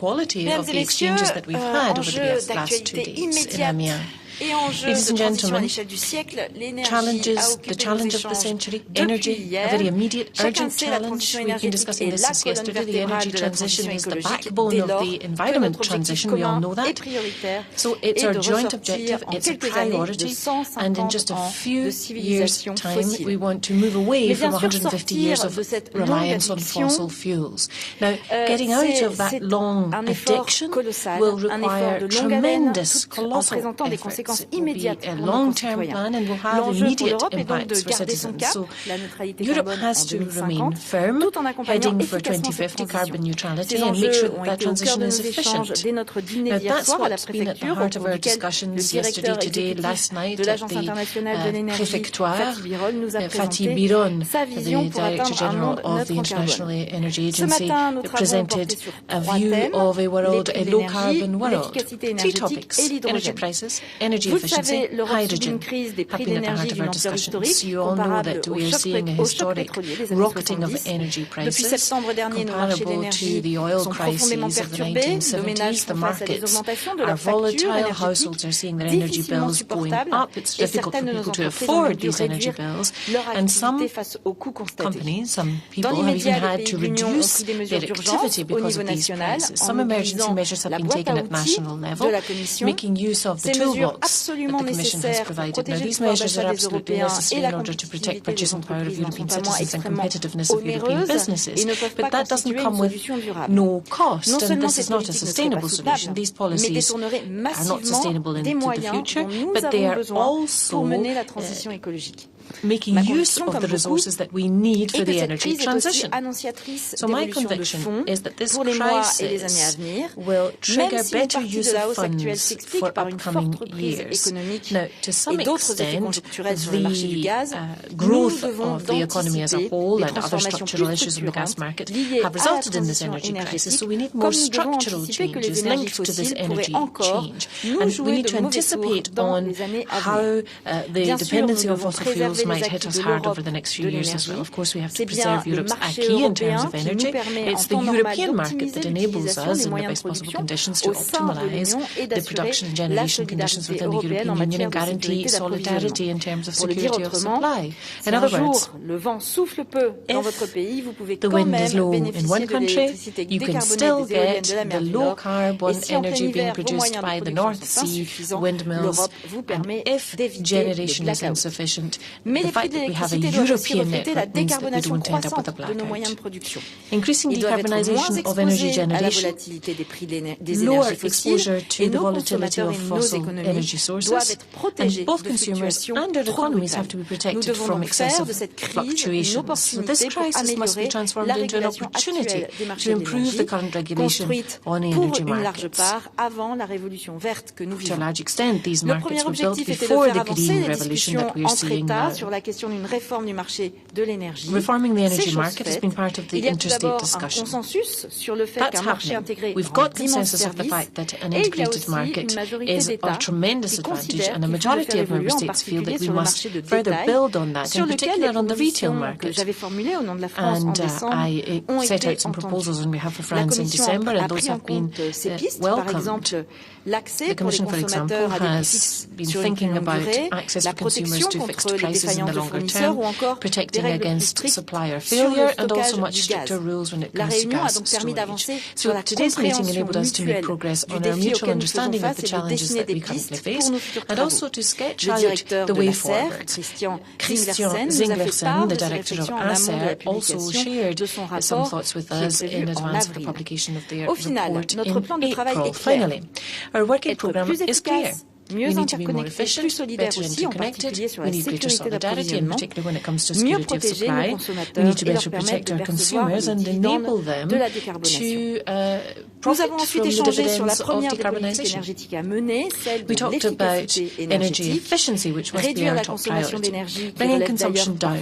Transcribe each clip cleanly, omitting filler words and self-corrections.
quality of the exchanges that we've had over the last 2 days in EMEA. Ladies and gentlemen, the challenge of the century, energy, a very immediate, urgent challenge. We've been discussing this since yesterday. The energy transition is the backbone of the environment transition. We all know that. So it's our joint objective, it's a priority, and in just a few years' time, we want to move away from 150 years of reliance on fossil fuels. Now, getting out of that long addiction will require tremendous, colossal efforts. It will be a long-term plan and will have immediate impacts for citizens. So Europe has to remain firm, heading for 2050 carbon neutrality and make sure that transition is efficient. Now, that's what's been at the heart of our discussions yesterday, today, last night at the Préfectoire. Fatih Birol, the Director General of the International Energy Agency, presented a view of a low-carbon world. 3 topics: energy prices, energy efficiency, hydrogen, have been at the heart of our discussions. You all know that we are seeing a historic rocketing of energy prices comparable to the oil crises of the 1970s. The markets are volatile. Households are seeing their energy bills going up. It's difficult for people to afford these energy bills. And some companies, some people have even had to reduce their activity because of these prices. Some emergency measures have been taken at national level, making use of the toolbox that the Commission has provided. Now, these measures are absolutely necessary in order to protect purchasing power of European citizens and competitiveness of European businesses. But that doesn't come with no cost, and this is not a sustainable solution. These policies are not sustainable into the future, but they are also making use of the resources that we need for the energy transition. So my conviction is that this crisis will trigger better use of funds for upcoming years. Now, to some extent, the growth of the economy as a whole and other structural issues in the gas market have resulted in this energy crisis. So we need more structural changes linked to this energy change. And we need to anticipate on how the dependency on fossil fuels might hit us hard over the next few years as well. Of course, we have to preserve Europe's acquis in terms of energy. It's the European market that enables us, in the best possible conditions, to optimise the production and generation conditions within the European Union and guarantee solidarity in terms of security of supply. In other words, if the wind is low in one country, you can still get the low-carbon energy being produced by the North Sea windmills. And if generation is insufficient, the fact that we have a European network means that we don't end up with a blackout. Increasing decarbonisation of energy generation, lower exposure to the volatility of fossil energy sources, and both consumers and our economies have to be protected from excessive fluctuations. So this crisis must be transformed into an opportunity to improve the current regulation on energy markets. To a large extent, these markets were built before the green revolution that we are seeing now. Reforming the energy market has been part of the interstate discussion. That's happening. We've got consensus of the fact that an integrated market is of tremendous advantage, and a majority of member states feel that we must further build on that, in particular on the retail market. And I set out some proposals on behalf of France in December, and those have been welcomed. The Commission, for example, has been thinking about access for consumers to fixed prices in the longer term, protecting against supplier failure, and also much stricter rules when it comes to gas storage. So today's meeting enabled us to make progress on our mutual understanding of the challenges that we currently face, and also to sketch out the way forward. Christian Zinglersen, the director of ACER, also shared some thoughts with us in advance of the publication of their report in April. Finally, our working programme is clear. We need to be more efficient, better interconnected. We need greater solidarity, in particular when it comes to security of supply. We need to better protect our consumers and enable them to profit from the dividends of decarbonisation. We talked about energy efficiency, which must be our top priority, bringing consumption down.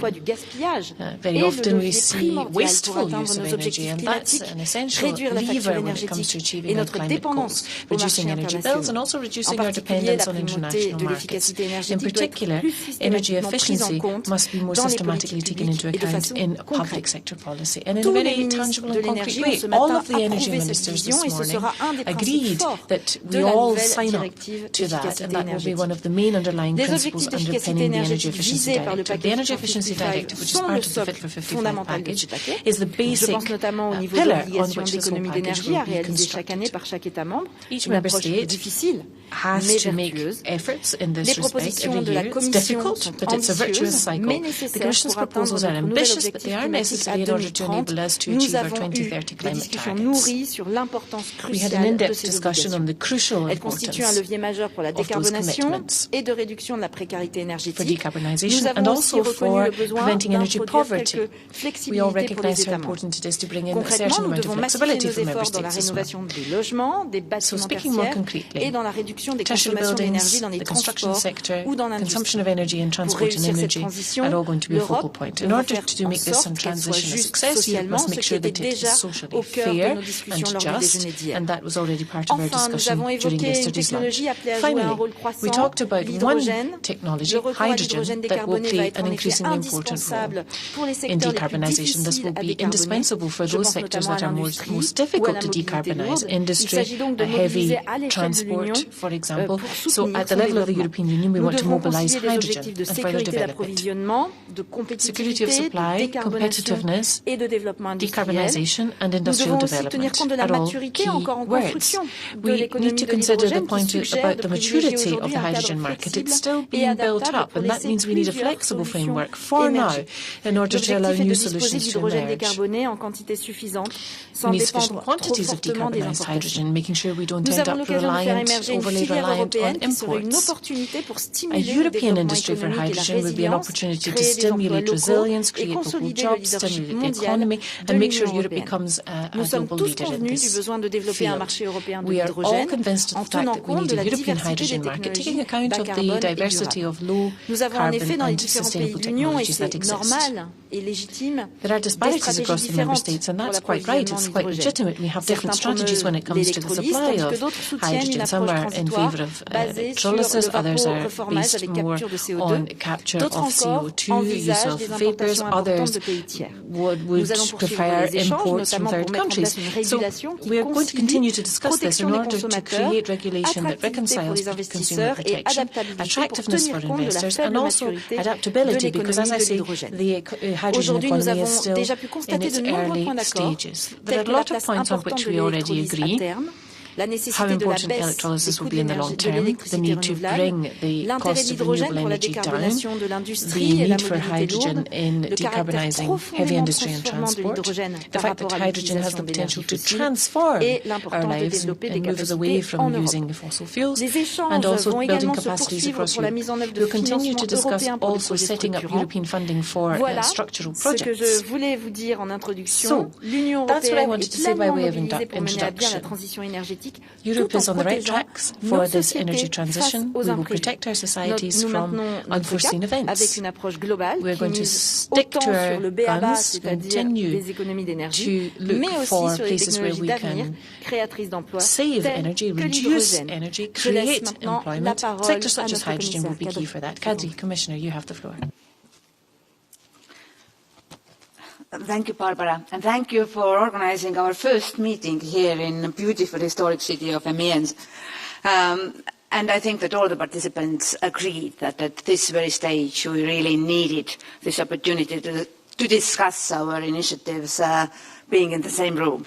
Very often we see wasteful use of energy, and that's an essential lever when it comes to achieving our climate goals, reducing energy bills and also reducing our dependence reliance on international markets. In particular, energy efficiency must be more systematically taken into account in public sector policy. And in a very tangible and concrete way, all of the energy ministers this morning agreed that we all sign up to that, and that will be one of the main underlying principles underpinning the Energy Efficiency Directive. The Energy Efficiency Directive, which is part of the Fit for 55 package, is the basic pillar on which this whole package will be constructed. Each member state has to make efforts in this respect every year. It's difficult, but it's a virtuous cycle. The Commission's proposals are ambitious, but they are necessary in order to enable us to achieve our 2030 climate targets. We had an in-depth discussion on the crucial importance of those commitments for decarbonisation and also for preventing energy poverty. We all recognise how important it is to bring in a certain amount of flexibility for member states as well. So speaking more concretely, tertiary buildings, the construction sector, consumption of energy and transport and energy are all going to be a focal point. In order to make this transition a success, you must make sure that it is socially fair and just, and that was already part of our discussion during yesterday's lunch. Finally, we talked about one technology, hydrogen, that will play an increasingly important role in decarbonisation. This will be indispensable for those sectors that are most difficult to decarbonise, industry, heavy transport, for example. So at the level of the European Union, we want to mobilise hydrogen and further develop it. Security of supply, competitiveness, decarbonisation and industrial development are all key words. We need to consider the point about the maturity of the hydrogen market. It's still being built up, and that means we need a flexible framework for now in order to allow new solutions to emerge. We need sufficient quantities of decarbonised hydrogen, making sure we don't end up overly reliant on imports. A European industry for hydrogen would be an opportunity to stimulate resilience, create local jobs, stimulate the economy, and make sure Europe becomes a global leader in this field. We are all convinced of the fact that we need a European hydrogen market, taking account of the diversity of low carbon and sustainable technologies that exist. There are disparities across the member states, and that's quite right. It's quite legitimate. We have different strategies when it comes to the supply of hydrogen. Some are in favour of electrolysis, others are based more on capture of CO2, use of vapours, others would prefer imports from third countries. So we are going to continue to discuss this in order to create regulation that reconciles consumer protection, attractiveness for investors, and also adaptability, because as I say, the hydrogen economy is still in its early stages. There are a lot of points on which we already agree. How important electrolysis will be in the long term, the need to bring the cost of renewable energy down, the need for hydrogen in decarbonising heavy industry and transport, the fact that hydrogen has the potential to transform our lives and move us away from using fossil fuels, and also building capacities across Europe. We'll continue to discuss also setting up European funding for structural projects. So, that's what I wanted to say by way of introduction. Europe is on the right tracks for this energy transition. We will protect our societies from unforeseen events. We are going to stick to our guns, continue to look for places where we can save energy, reduce energy, create employment. Sectors such as hydrogen will be key for that. Kadri, Commissioner, you have the floor. Thank you, Barbara, and thank you for organising our first meeting here in the beautiful historic city of Amiens. And I think that all the participants agreed that at this very stage we really needed this opportunity to discuss our initiatives being in the same room.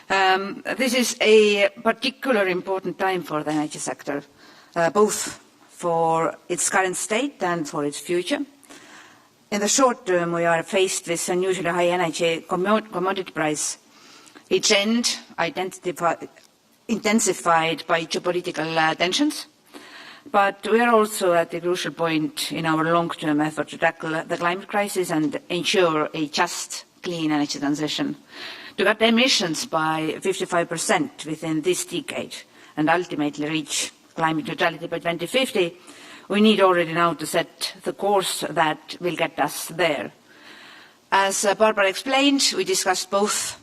This is a particularly important time for the energy sector, both for its current state and for its future. In the short term, we are faced with unusually high energy commodity price, a trend intensified by geopolitical tensions. But we are also at a crucial point in our long-term effort to tackle the climate crisis and ensure a just, clean energy transition, to cut emissions by 55% within this decade and ultimately reach climate neutrality by 2050. We need already now to set the course that will get us there. As Barbara explained, we discussed both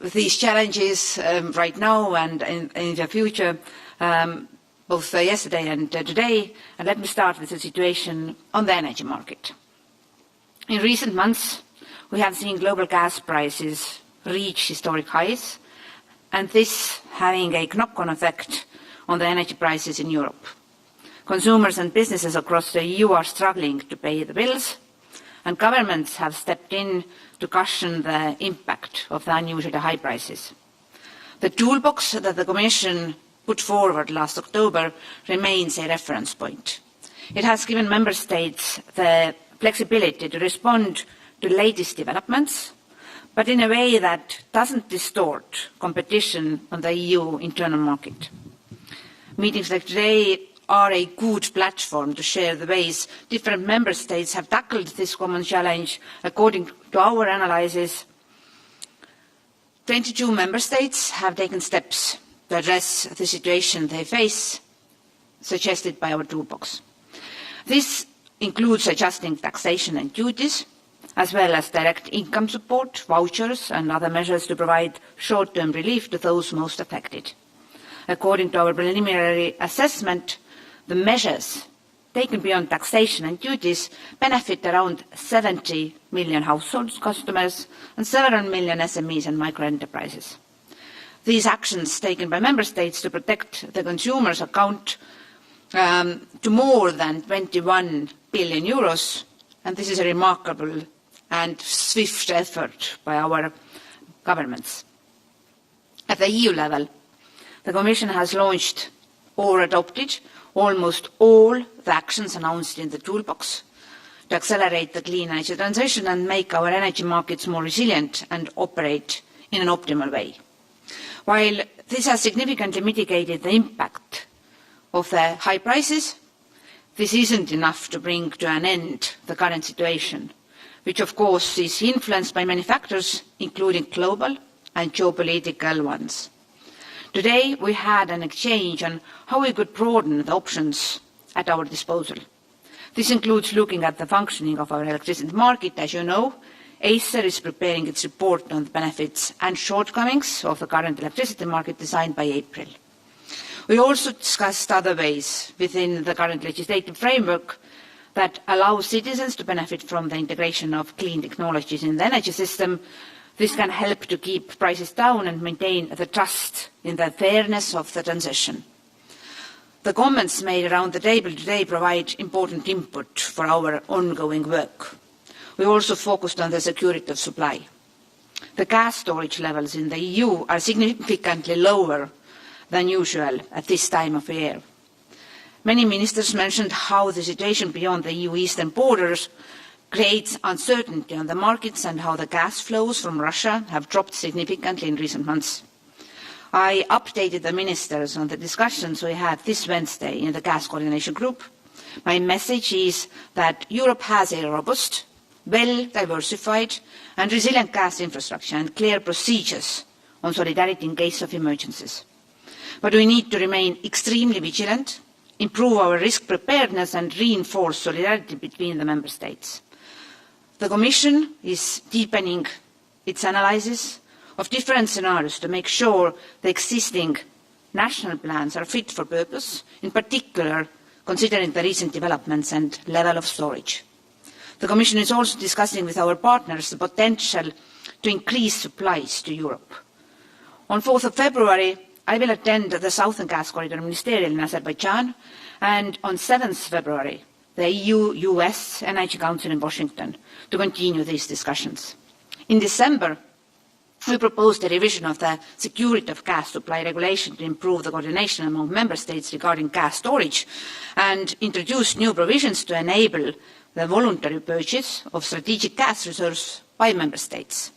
these challenges right now and in the future, both yesterday and today, and let me start with the situation on the energy market. In recent months, we have seen global gas prices reach historic highs, and this having a knock-on effect on the energy prices in Europe. Consumers and businesses across the EU are struggling to pay the bills, and governments have stepped in to cushion the impact of the unusually high prices. The toolbox that the Commission put forward last October remains a reference point. It has given Member States the flexibility to respond to the latest developments, but in a way that doesn't distort competition on the EU internal market. Meetings like today are a good platform to share the ways different Member States have tackled this common challenge. According to our analysis, 22 Member States have taken steps to address the situation they face, suggested by our toolbox. This includes adjusting taxation and duties, as well as direct income support, vouchers and other measures to provide short-term relief to those most affected. According to our preliminary assessment, the measures taken beyond taxation and duties benefit around 70 million household customers and several million SMEs and micro-enterprises. These actions taken by Member States to protect the consumers account to more than 21 billion euros, and this is a remarkable and swift effort by our governments. At the EU level, the Commission has launched or adopted almost all the actions announced in the toolbox to accelerate the clean energy transition and make our energy markets more resilient and operate in an optimal way. While this has significantly mitigated the impact of the high prices, this isn't enough to bring to an end the current situation, which of course is influenced by many factors, including global and geopolitical ones. Today we had an exchange on how we could broaden the options at our disposal. This includes looking at the functioning of our electricity market. As you know, Acer is preparing its report on the benefits and shortcomings of the current electricity market design by April. We also discussed other ways within the current legislative framework that allow citizens to benefit from the integration of clean technologies in the energy system. This can help to keep prices down and maintain the trust in the fairness of the transition. The comments made around the table today provide important input for our ongoing work. We also focused on the security of supply. The gas storage levels in the EU are significantly lower than usual at this time of year. Many ministers mentioned how the situation beyond the EU eastern borders creates uncertainty on the markets and how the gas flows from Russia have dropped significantly in recent months. I updated the ministers on the discussions we had this Wednesday in the Gas Coordination Group. My message is that Europe has a robust, well-diversified and resilient gas infrastructure and clear procedures on solidarity in case of emergencies. But we need to remain extremely vigilant, improve our risk preparedness and reinforce solidarity between the Member States. The Commission is deepening its analysis of different scenarios to make sure the existing national plans are fit for purpose, in particular considering the recent developments and level of storage. The Commission is also discussing with our partners the potential to increase supplies to Europe. On 4th of February, I will attend the Southern Gas Corridor Ministerial in Azerbaijan, and on 7th February, the EU-US Energy Council in Washington, to continue these discussions. In December, we proposed a revision of the security of gas supply regulation to improve the coordination among Member States regarding gas storage and introduced new provisions to enable the voluntary purchase of strategic gas reserves by Member States.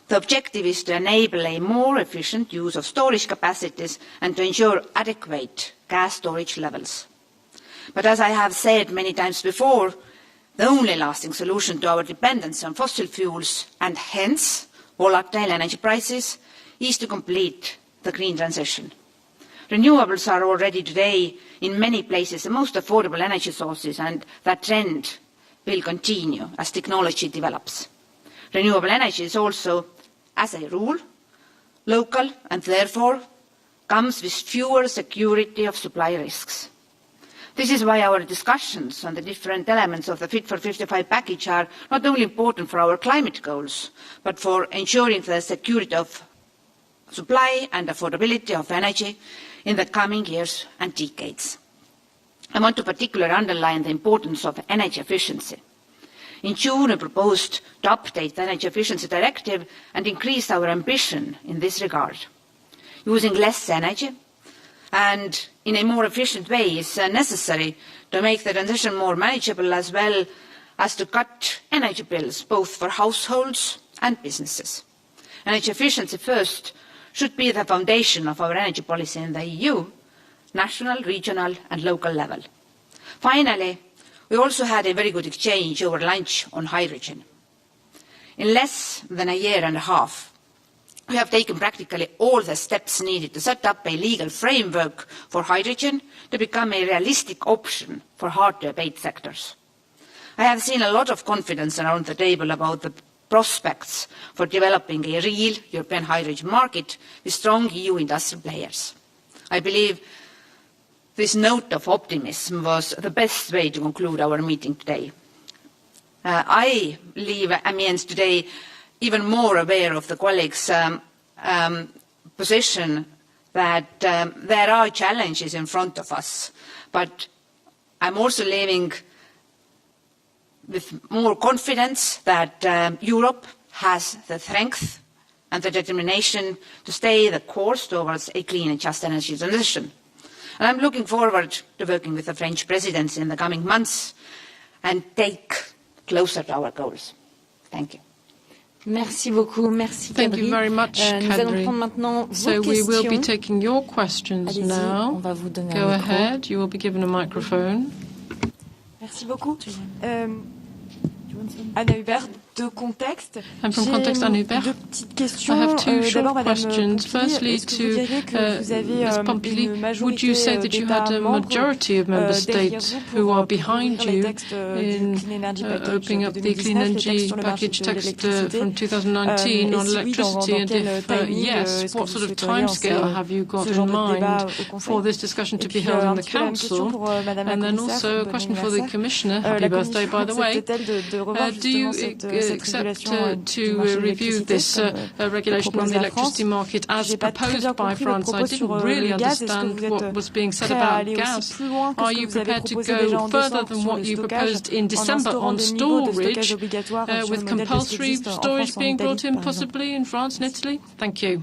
The objective is to enable a more efficient use of storage capacities and to ensure adequate gas storage levels. But as I have said many times before, the only lasting solution to our dependence on fossil fuels and hence volatile energy prices is to complete the green transition. Renewables are already today in many places the most affordable energy sources, and that trend will continue as technology develops. Renewable energy is also as a rule, local and therefore comes with fewer security of supply risks. This is why our discussions on the different elements of the Fit for 55 package are not only important for our climate goals, but for ensuring the security of supply and affordability of energy in the coming years and decades. I want to particularly underline the importance of energy efficiency. In June, we proposed to update the Energy Efficiency Directive and increase our ambition in this regard. Using less energy and in a more efficient way is necessary to make the transition more manageable, as well as to cut energy bills both for households and businesses. Energy efficiency first should be the foundation of our energy policy in the EU, national, regional and local level. Finally, we also had a very good exchange over lunch on hydrogen. In less than a year and a half, we have taken practically all the steps needed to set up a legal framework for hydrogen to become a realistic option for hard-to-abate sectors. I have seen a lot of confidence around the table about the prospects for developing a real European hydrogen market with strong EU industrial players. I believe this note of optimism was the best way to conclude our meeting today. I leave Amiens today even more aware of the colleagues' position that there are challenges in front of us, but I'm also leaving with more confidence that Europe has the strength and the determination to stay the course towards a clean and just energy transition. And I'm looking forward to working with the French presidency in the coming months and take closer to our goals. Thank you. Merci beaucoup. Merci, Thank you very much, nous allons prendre maintenant vos So we will be taking your questions Allez-y, now. on va vous donner Go un micro. ahead. You will be given a microphone. Merci beaucoup. Anna Hubert, de contexte. I'm from Context, Anna Hubert. Deux petites questions. I have two short D'abord, Madame questions. Pompili, Firstly, est-ce que vous diriez que vous avez Ms. Pompili, une majorité would you say that you had a majority of member states who are behind you in opening up the Clean Energy Package text from 2019 on electricity? And if yes, what sort of timescale have you got in mind for this discussion to be held in the Council? And then also a question for the Commissioner. Happy birthday, by the way. Do you accept to review this regulation on the electricity market as proposed by France? I didn't really understand what was being said about gas. Are you prepared to go further than what you proposed in December on storage, with compulsory storage being brought in possibly in France and Italy? Thank you.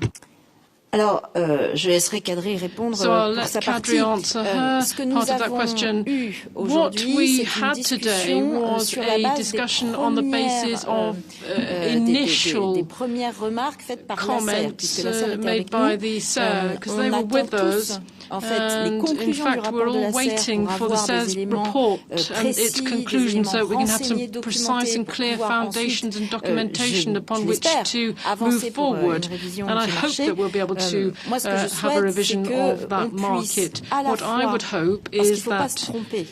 Alors, je laisserai Kadri répondre pour sa partie. Ce que nous avons eu aujourd'hui, c'est une discussion sur la base des premières remarques faites par l'ACER, puisque l'ACER était avec nous. On attend tous, en fait, les conclusions du rapport de l'ACER pour avoir des éléments précis, des éléments renseignés, documentés, pour pouvoir ensuite, j'espère, avancer pour une révision du marché. Moi, ce que je souhaite, c'est qu'on puisse à la fois, parce qu'il ne faut pas se tromper,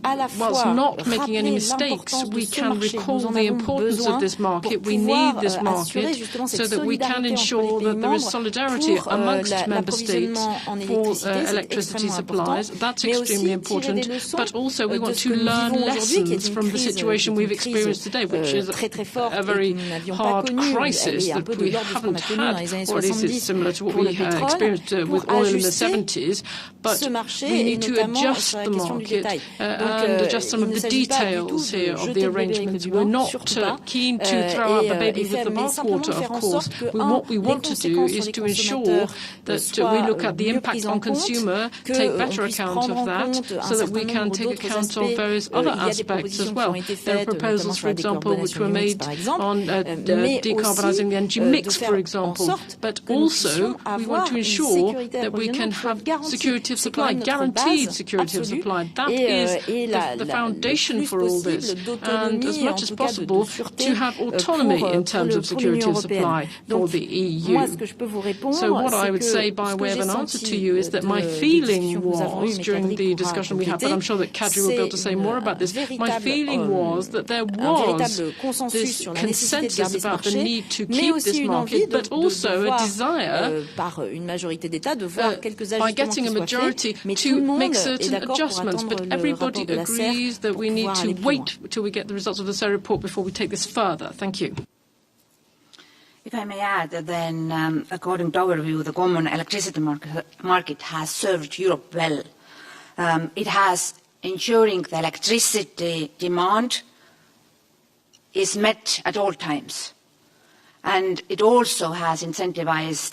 à la fois rappeler l'importance de ce marché, nous en avons besoin pour pouvoir assurer justement cette solidarité entre les pays membres pour l'approvisionnement en électricité, c'est extrêmement important, mais aussi tirer des leçons de ce que nous vivons aujourd'hui, qui est une crise très très forte et que nous n'avions pas connue, elle est un peu de l'ordre de ce qu'on a connu dans les années 70 pour le pétrole, pour ajuster ce marché et notamment sur la question du détail. Donc il ne s'agit pas du tout de jeter le bébé avec le bain, surtout pas, et faire, mais simplement de faire en sorte que, les conséquences sur les consommateurs soient mieux prises en compte, qu'on puisse prendre en compte un certain nombre d'autres aspects. Il y a des propositions qui ont été faites, notamment sur la décarbonation du mix, par exemple, mais aussi de faire en sorte que nous puissions we want to ensure that we can have security of supply, guaranteed security of supply. That is the foundation for all this. And as much as possible, to have autonomy in terms of security of supply for the EU. So what I would say by way of an answer to you is that my feeling was, during the discussion we had, but I'm sure that Kadri will be able to say more about this, my feeling was that there was this consensus about the need to keep this market, but also a desire by getting a majority to make certain adjustments. But everybody agrees that we need to wait till we get the results of the SER report before we take this further. Thank you. If I may add, then, according to our view, the common electricity market has served Europe well. It has ensuring the electricity demand is met at all times. And it also has incentivized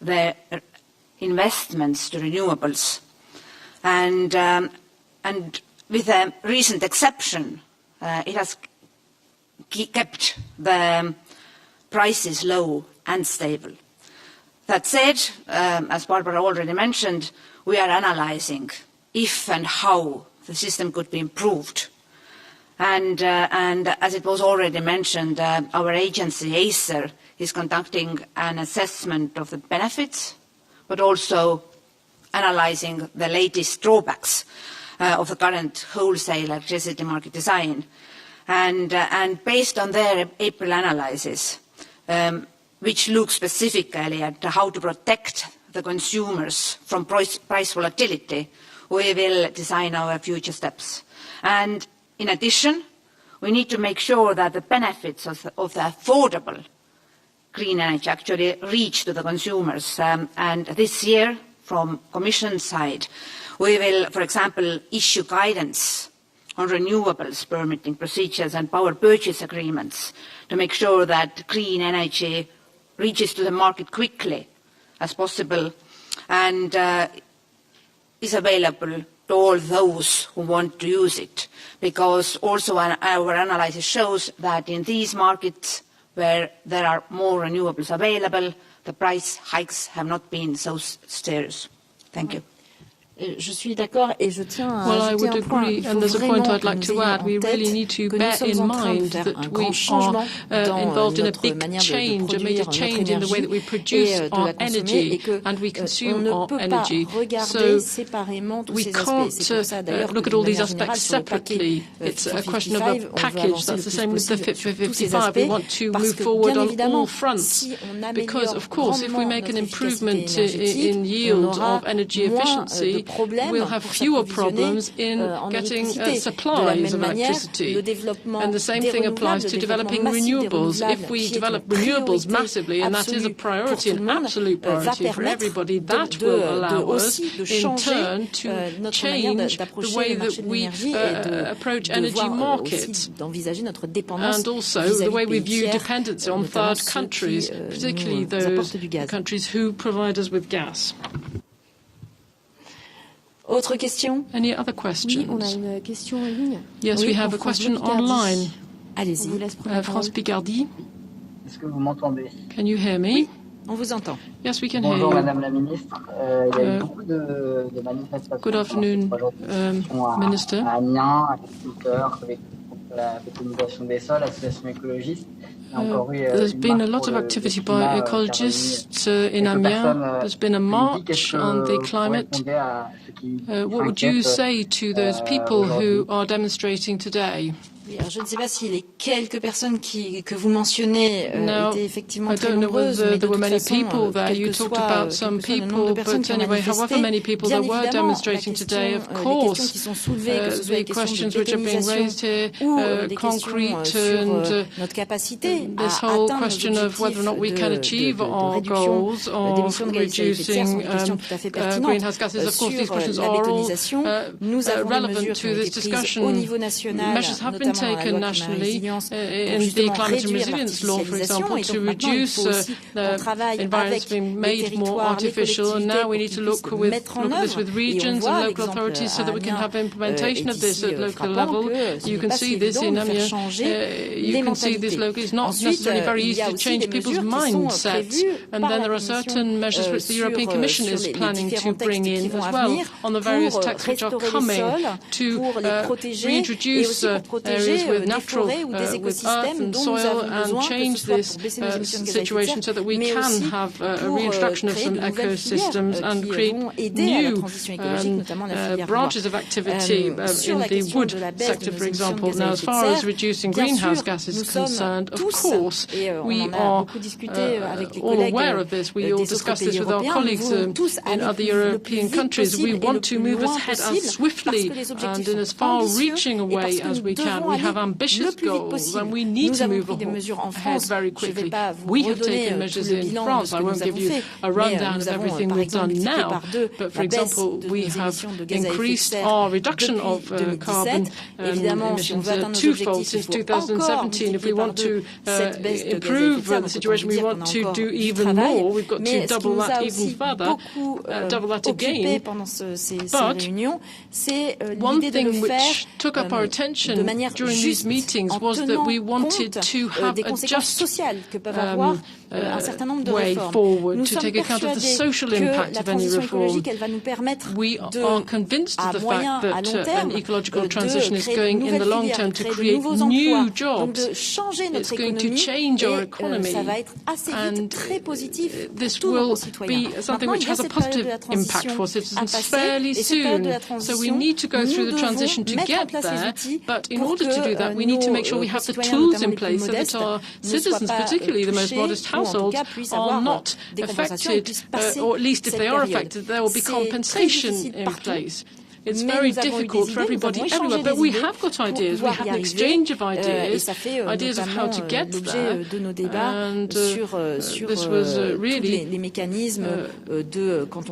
the investments to renewables. And with a recent exception, it has kept the prices low and stable. That said, as Barbara already mentioned, we are analyzing if and how the system could be improved. And as it was already mentioned, our agency, ACER, is conducting an assessment of the benefits, but also analyzing the latest drawbacks of the current wholesale electricity market design. And based on their April analysis, which looks specifically at how to protect the consumers from price volatility, we will design our future steps. And in addition, we need to make sure that the benefits of the affordable green energy actually reach to the consumers. And this year, from Commission side, we will, for example, issue guidance on renewables permitting procedures and power purchase agreements to make sure that green energy reaches to the market quickly as possible and is available to all those who want to use it. Because also our analysis shows that in these markets where there are more renewables available, the price hikes have not been so serious. Thank you. Je suis d'accord et je tiens à Well, I would agree, and there's a point I'd like to add. We really need to bear in mind that we are involved in a big change, a major change in the way that we produce our energy and we consume our energy. So we can't look at all these aspects separately. It's a question of a package. That's the same with the Fit for 55. We want to move forward on all fronts because, of course, if we make an improvement in yield of energy efficiency, we'll have fewer problems in getting supplies of electricity. And the same thing applies to developing renewables. If we develop renewables massively, and that is a priority, an absolute priority for everybody, that will allow us, in turn, to change the way that we approach energy markets, and also the way we view dependency on third countries, particularly those countries who provide us with gas. Autre question? Any other questions? Oui, on a une question en ligne. Yes, we have a question online. Allez-y. France Picardie. Est-ce que vous m'entendez? Can you hear me? On vous entend. Yes, we can hear Bonjour you. Madame la Ministre. Il y a eu beaucoup de manifestations. Good afternoon, Minister. À Amiens, agriculteurs, la féconisation des sols, associations écologistes. There's been a lot of activity by ecologists in Amiens. There's been a march on the climate. What would you say to those people who are demonstrating today? Alors, je ne sais pas si les quelques personnes que vous mentionnez étaient effectivement très nombreuses, mais de toute façon, quel que soit le nombre de personnes qui ont manifesté, bien évidemment, la question, les questions qui sont soulevées, que ce soit les questions de méthanisation ou des questions sur notre capacité à atteindre nos objectifs de réduction d'émissions de gaz à effet de serre sont des questions tout à fait pertinentes. Sur la méthanisation, nous avons des mesures qui ont été prises au niveau national, notamment taken nationally in the climate and resilience law, for example, to reduce the environments being made more artificial. And now we need to look at this with regions and local authorities so that we can have implementation of this at local level. You can see this in Amiens. You can see this locally. It's not necessarily very easy to change people's mindsets. And then there are certain measures which the European Commission is planning to bring in as well on the various texts which are coming to reintroduce areas with natural, with earth and soil and change this situation so that we can have a reintroduction of some ecosystems and create new branches of activity in the wood sector, for example. Now, as far as reducing greenhouse gases is concerned, of course, we are all aware of this. We all discuss this with our colleagues in other European countries. We want to move ahead as swiftly and in as far-reaching a way as we can. We have ambitious goals and we need to move ahead very quickly. We have taken measures in France. I won't give you a rundown of everything we've done now, but for example, we have increased our reduction of carbon emissions twofold since 2017. If we want to improve the situation, we want to do even more. We've got to double that even further, double that again. But one thing which took up our attention during these meetings was that we wanted to have a just way forward to take account of the social impact of any reform. We are convinced of the fact that an ecological transition is going in the long term to create new jobs. It's going to change our economy, and this will be something which has a positive impact for citizens fairly soon. So we need to go through the transition to get there, but in order to do that, we need to make sure we have the tools in place so that our citizens, particularly the most modest households, are not affected, or at least if they are affected, there will be compensation in place. It's very difficult for everybody everywhere, but we have got ideas. We have an exchange of ideas, ideas of how to get there. And this was really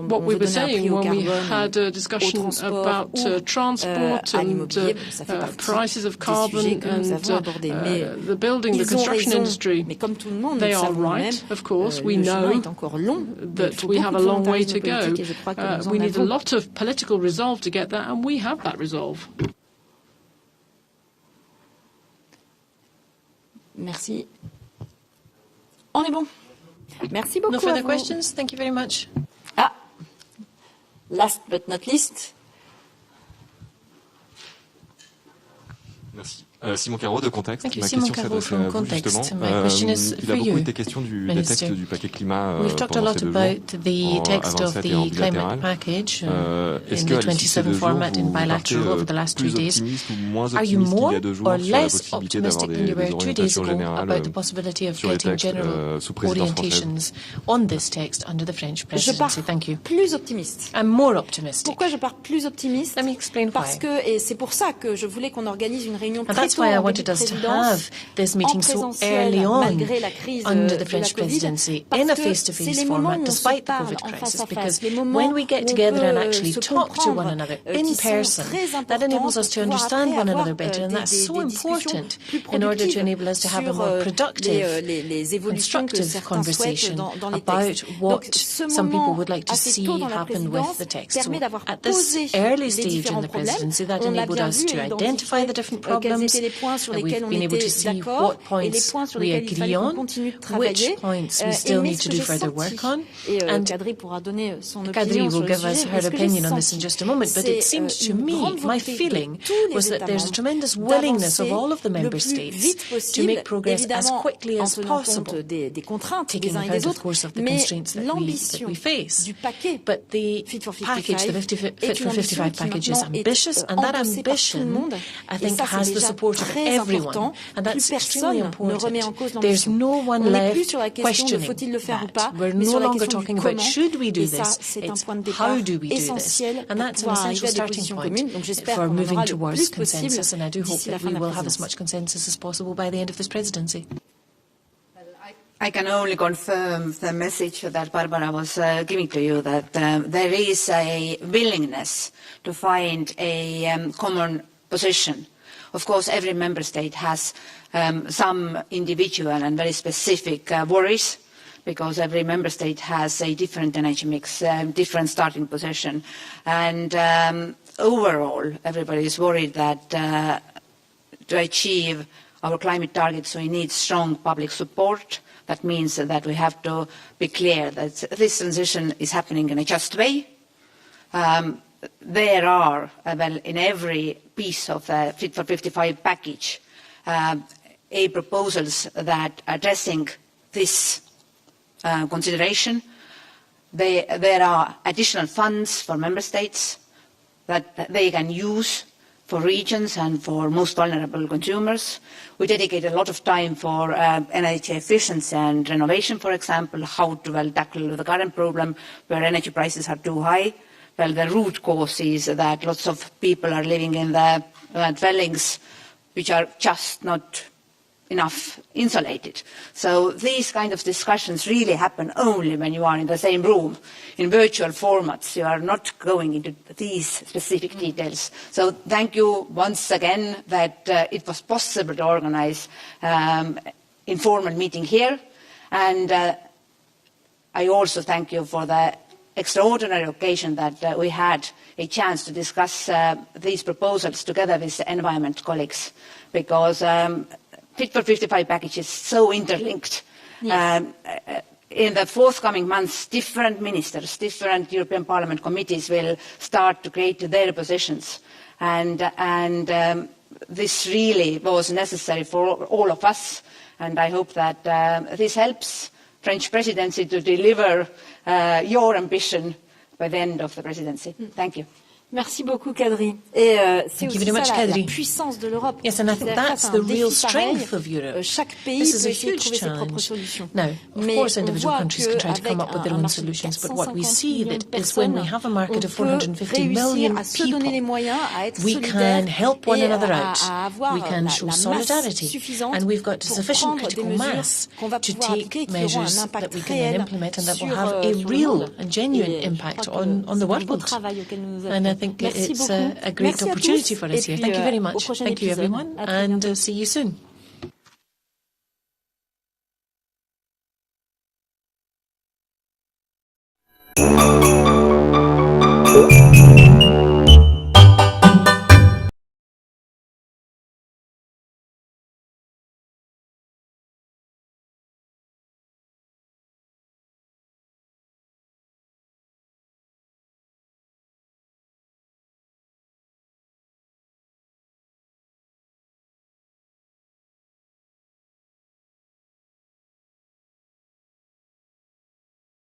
what we were saying when we had a discussion about transport and prices of carbon and the building, the construction industry. They are right, of course. We know that we have a long way to go. We need a lot of political resolve to get there, and we have that resolve. Merci. On est bon. Merci beaucoup. No further questions. Thank you very much. Ah, last but not least. Merci. Simon Carreau de Contexte. Ma question s'adresse à vous justement. Il a beaucoup été question des textes du paquet climat pendant ces 2 jours, avant et en bilatéral. Est-ce qu'à l'issue de ces 2 jours, vous partez plus optimiste ou moins optimiste qu'il y a 2 jours sur la possibilité d'avoir des orientations générales sur les textes sous présidence française? Je pars plus optimiste. I'm more optimistic. Pourquoi je pars plus optimiste? Let me explain Parce why. que, et c'est pour ça que je voulais qu'on organise une réunion très That's why I wanted us to have this meeting so early on under the French presidency in a face-to-face format despite the COVID crisis, because when we get together and actually talk to one another in person, that enables us to understand one another better, and that's so important in order to enable us to have a more productive, constructive conversation about what some people would like to see happen with the text. So at this early stage in the presidency, that enabled us to identify the different problems. We've been able to see what points we agree on, which points we still need to do further work on. And Kadri will give us her opinion on this in just a moment, but it seemed to me, my feeling was that there's a tremendous willingness of all of the member states to make progress as quickly as possible, taking account, of course, of the constraints that we face. But the package, the Fit for 55 package, is ambitious, and that ambition, I think, has the support of everyone, and that's extremely important. There's no one left questioning that. We're no longer talking about should we do this, it's how do we do this, and that's an essential starting point for moving towards consensus, and I do hope that we will have as much consensus as possible by the end of this presidency. I can only confirm the message that Barbara was giving to you, that there is a willingness to find a common position Of course, every member state has some individual and very specific worries, because every member state has a different energy mix, different starting position. And overall, everybody is worried that to achieve our climate targets, we need strong public support. That means that we have to be clear that this transition is happening in a just way. There are, well, in every piece of the Fit for 55 package, proposals that are addressing this consideration. There are additional funds for member states that they can use for regions and for most vulnerable consumers. We dedicate a lot of time for energy efficiency and renovation, for example, how to well tackle the current problem where energy prices are too high. Well, the root cause is that lots of people are living in the dwellings which are just not enough insulated. So these kind of discussions really happen only when you are in the same room. In virtual formats, you are not going into these specific details. So thank you once again that it was possible to organize informal meeting here. And I also thank you for the extraordinary occasion that we had a chance to discuss these proposals together with the environment colleagues, because Fit for 55 package is so interlinked. Yes. In the forthcoming months, different ministers, different European Parliament committees will start to create their positions. And this really was necessary for all of us. And I hope that this helps French presidency to deliver your ambition by the end of the presidency. Thank you. Merci beaucoup, Kadri. Et c'est aussi ça la puissance de l'Europe. Yes, and I think that's the real strength of Europe. Chaque pays peut essayer de trouver ses propres solutions. Now, of course, individual countries can try to come up with their own solutions, but what we see that is when we have a market of 450 million people, we can help one another out. We can show solidarity, and we've got sufficient critical mass to take measures that we can then implement and that will have a real and genuine impact on the world. And I think it's a great opportunity for us here. Thank you very much. Thank you, everyone, and see you soon.